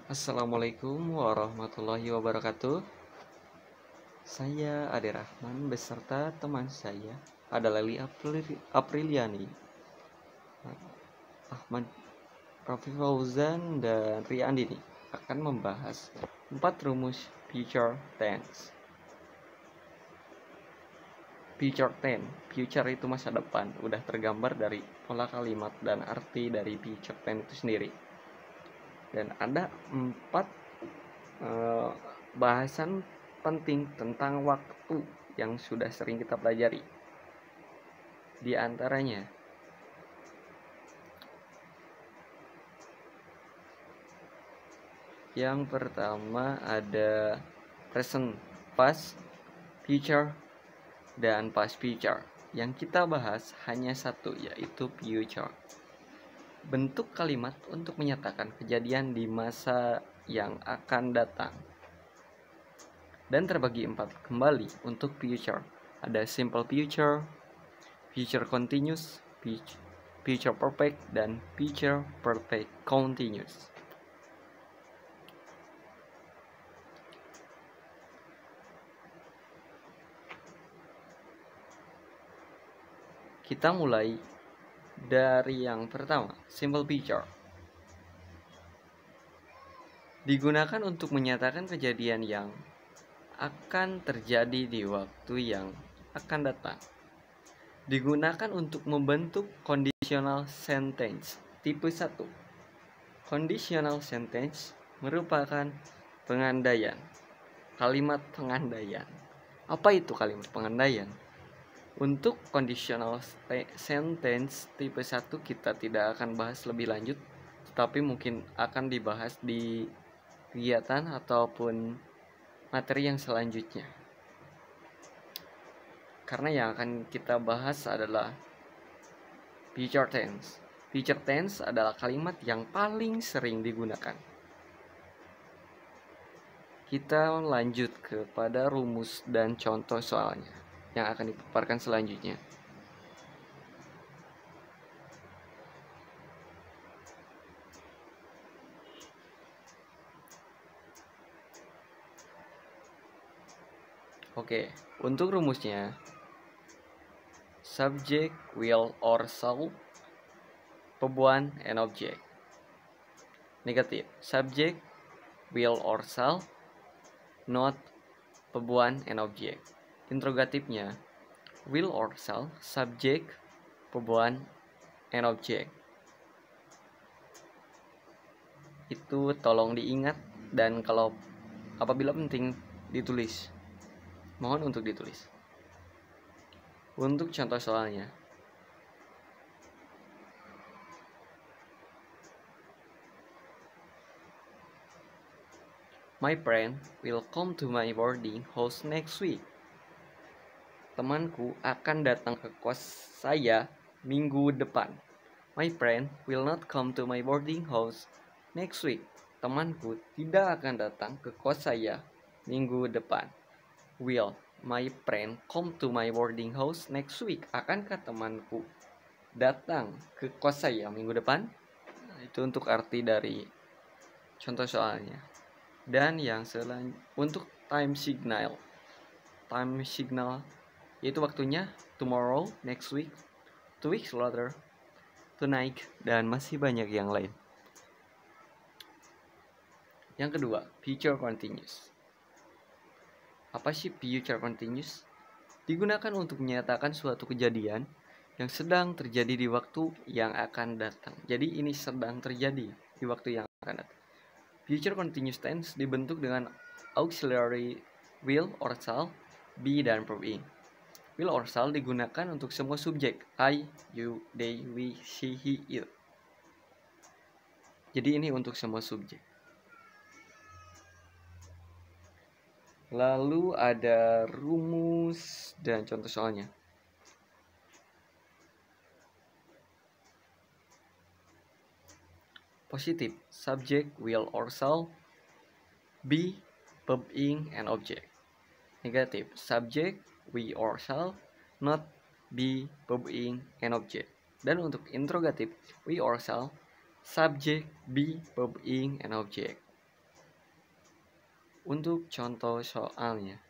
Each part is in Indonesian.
Assalamualaikum warahmatullahi wabarakatuh. Saya Ade Rahman beserta teman saya ada Leli Apriliani, Ahmad Rafi Fauzan, dan Ria Andini akan membahas 4 rumus future tense. Future tense, future itu masa depan, udah tergambar dari pola kalimat dan arti dari future tense itu sendiri. Dan ada 4 bahasan penting tentang waktu yang sudah sering kita pelajari. Di antaranya, yang pertama ada present, past, future, dan past future. Yang kita bahas hanya satu, yaitu future. Bentuk kalimat untuk menyatakan kejadian di masa yang akan datang. Dan terbagi 4 kembali untuk future. Ada simple future, future continuous, future perfect, dan future perfect continuous. Kita mulai dari yang pertama, simple future. Digunakan untuk menyatakan kejadian yang akan terjadi di waktu yang akan datang. Digunakan untuk membentuk conditional sentence tipe 1. Conditional sentence merupakan pengandaian. Kalimat pengandaian. Apa itu kalimat pengandaian? Untuk conditional sentence tipe 1 kita tidak akan bahas lebih lanjut, tetapi mungkin akan dibahas di kegiatan ataupun materi yang selanjutnya. Karena yang akan kita bahas adalah future tense. Future tense adalah kalimat yang paling sering digunakan. Kita lanjut kepada rumus dan contoh soalnya yang akan dipaparkan selanjutnya. Oke, untuk rumusnya, subject, will, or shall, pebuan, and object. Negatif, subject, will, or shall, not, pebuan, and object. Interrogatifnya, will or shall, subject, pebuan, and object. Itu tolong diingat, dan kalau apabila penting ditulis. Mohon untuk ditulis. Untuk contoh soalnya, my friend will come to my boarding house next week. Temanku akan datang ke kos saya minggu depan. My friend will not come to my boarding house next week. Temanku tidak akan datang ke kos saya minggu depan. Will my friend come to my boarding house next week? Akankah temanku datang ke kos saya minggu depan? Itu untuk arti dari contoh soalnya. Dan yang untuk time signal yaitu waktunya tomorrow, next week, 2 weeks later, tonight, dan masih banyak yang lain. Yang kedua, future continuous. Apa sih future continuous? Digunakan untuk menyatakan suatu kejadian yang sedang terjadi di waktu yang akan datang. Jadi ini sedang terjadi di waktu yang akan datang. Future continuous tense dibentuk dengan auxiliary will or shall, be, dan verb ing. Will or shall digunakan untuk semua subjek I, you, they, we, she, he, it. Jadi ini untuk semua subjek. Lalu ada rumus dan contoh soalnya. Positif, subject, will or shall, be, verb ing, and object. Negatif, subject, we or shall, not, be, verb ing, and object. Dan untuk interrogatif, we or shall, subject, be, verb ing, and object. Untuk contoh soalnya,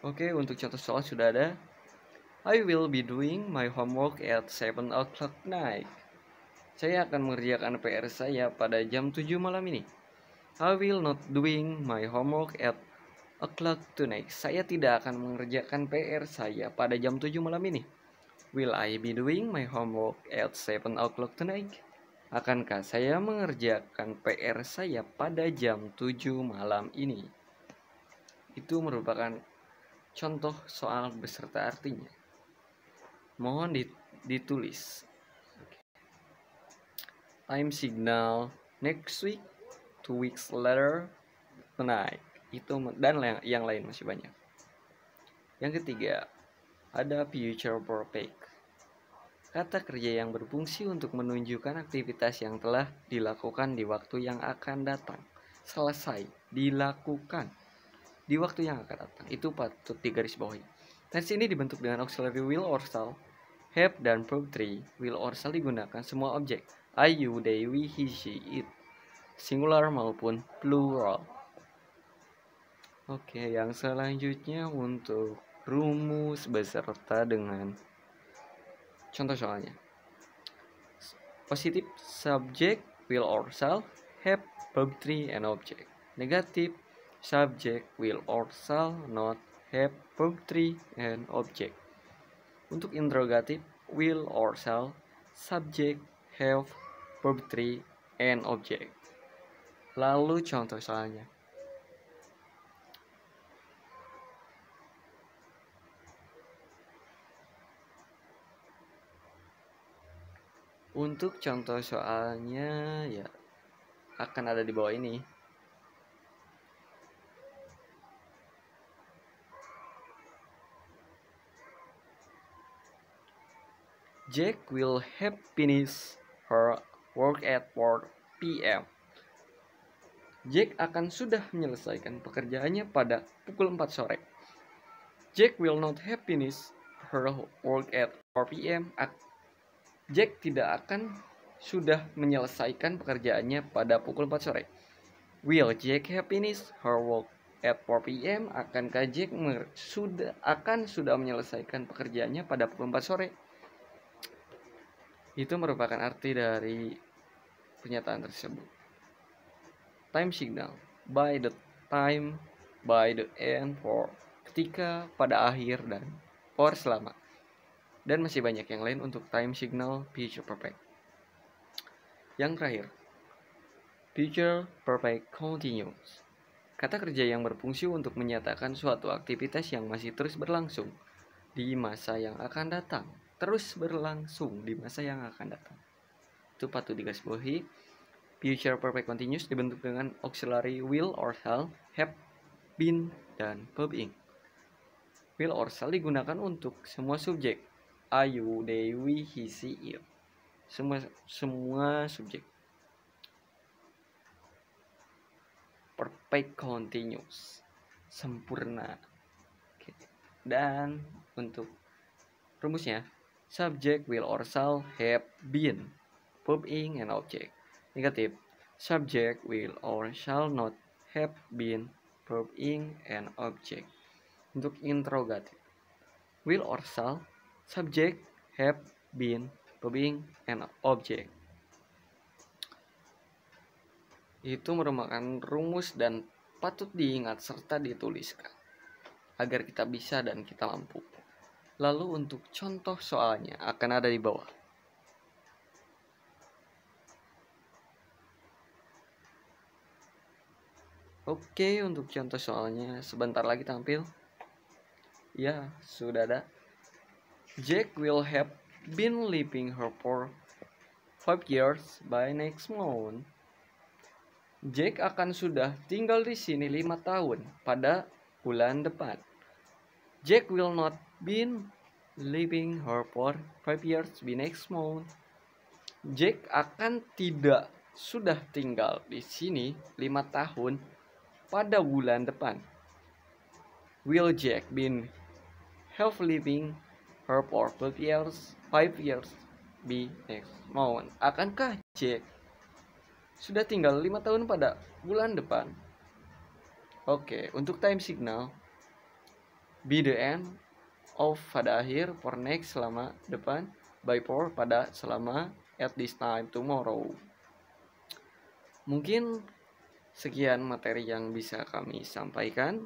oke, untuk contoh soal sudah ada. I will be doing my homework at 7 o'clock tonight. Saya akan mengerjakan PR saya pada jam 7 malam ini. I will not doing my homework at o'clock tonight. Saya tidak akan mengerjakan PR saya pada jam 7 malam ini. Will I be doing my homework at 7 o'clock tonight? Akankah saya mengerjakan PR saya pada jam 7 malam ini? Itu merupakan contoh soal beserta artinya. Mohon ditulis. Time signal next week, 2 weeks later, tonight. Itu dan yang lain masih banyak. Yang ketiga, ada future perfect. Kata kerja yang berfungsi untuk menunjukkan aktivitas yang telah dilakukan di waktu yang akan datang. Selesai dilakukan di waktu yang akan datang. Itu patut digarisbawahi. Tense ini dibentuk dengan auxiliary will or shall, have, dan verb 3. Will or shall digunakan semua objek. I, you, they, we, he, she, it. Singular maupun plural. Oke, yang selanjutnya untuk rumus beserta dengan contoh soalnya. Positif subject, will or shall, have, verb 3, and object. Negatif subject, will or shall not, have, verb 3, and object. Untuk interrogatif, will or shall, subject, have, verb 3, and object. Lalu contoh soalnya. Untuk contoh soalnya ya akan ada di bawah ini. Jack will have finished her work at 4 p.m. Jack akan sudah menyelesaikan pekerjaannya pada pukul 4 sore. Jack will not have finished her work at 4 p.m. Jack tidak akan sudah menyelesaikan pekerjaannya pada pukul 4 sore. Will Jack have finished her work at 4 p.m.? Akankah Jack sudah menyelesaikan pekerjaannya pada pukul 4 sore? Itu merupakan arti dari pernyataan tersebut. Time signal, by the time, by the end, for, ketika, pada akhir, dan for, selama. Dan masih banyak yang lain untuk time signal future perfect. Yang terakhir, future perfect continuous. Kata kerja yang berfungsi untuk menyatakan suatu aktivitas yang masih terus berlangsung di masa yang akan datang. Terus berlangsung di masa yang akan datang. Itu patut digarisbawahi. Future perfect continuous dibentuk dengan auxiliary will or shall, have, been, dan verb ing. Will or shall digunakan untuk semua subjek. I, you, they, we, he, she, it. Semua subjek. Perfect continuous, sempurna. Oke. Dan untuk rumusnya, subject, will or shall, have, been, verb ing, and object. Negatif, subject, will or shall not, have, been, verb ing, and object. Untuk interrogatif, will or shall, subject, have, been, verb ing, and object. Itu merupakan rumus dan patut diingat serta dituliskan agar kita bisa dan kita mampu. Lalu untuk contoh soalnya akan ada di bawah. Oke, untuk contoh soalnya sebentar lagi tampil. Ya, sudah ada. Jack will have been living here for 5 years by next month. Jack akan sudah tinggal di sini 5 tahun pada bulan depan. Jack will not been living here for 5 years by next month. Jack akan tidak sudah tinggal di sini 5 tahun pada bulan depan. Will Jack have living her for 5 years be next month? Akankah Jack sudah tinggal 5 tahun pada bulan depan? Oke, untuk time signal be the end of pada akhir, for next selama depan, by for pada selama, at this time tomorrow. Mungkin sekian materi yang bisa kami sampaikan.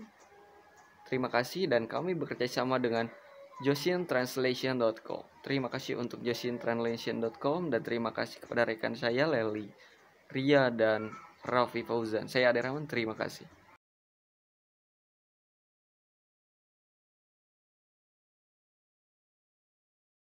Terima kasih, dan kami bekerja sama dengan josintranslation.com. Terima kasih untuk josintranslation.com, dan terima kasih kepada rekan saya Leli, Ria, dan Raffi Fauzan. Saya Ade Rahman, terima kasih.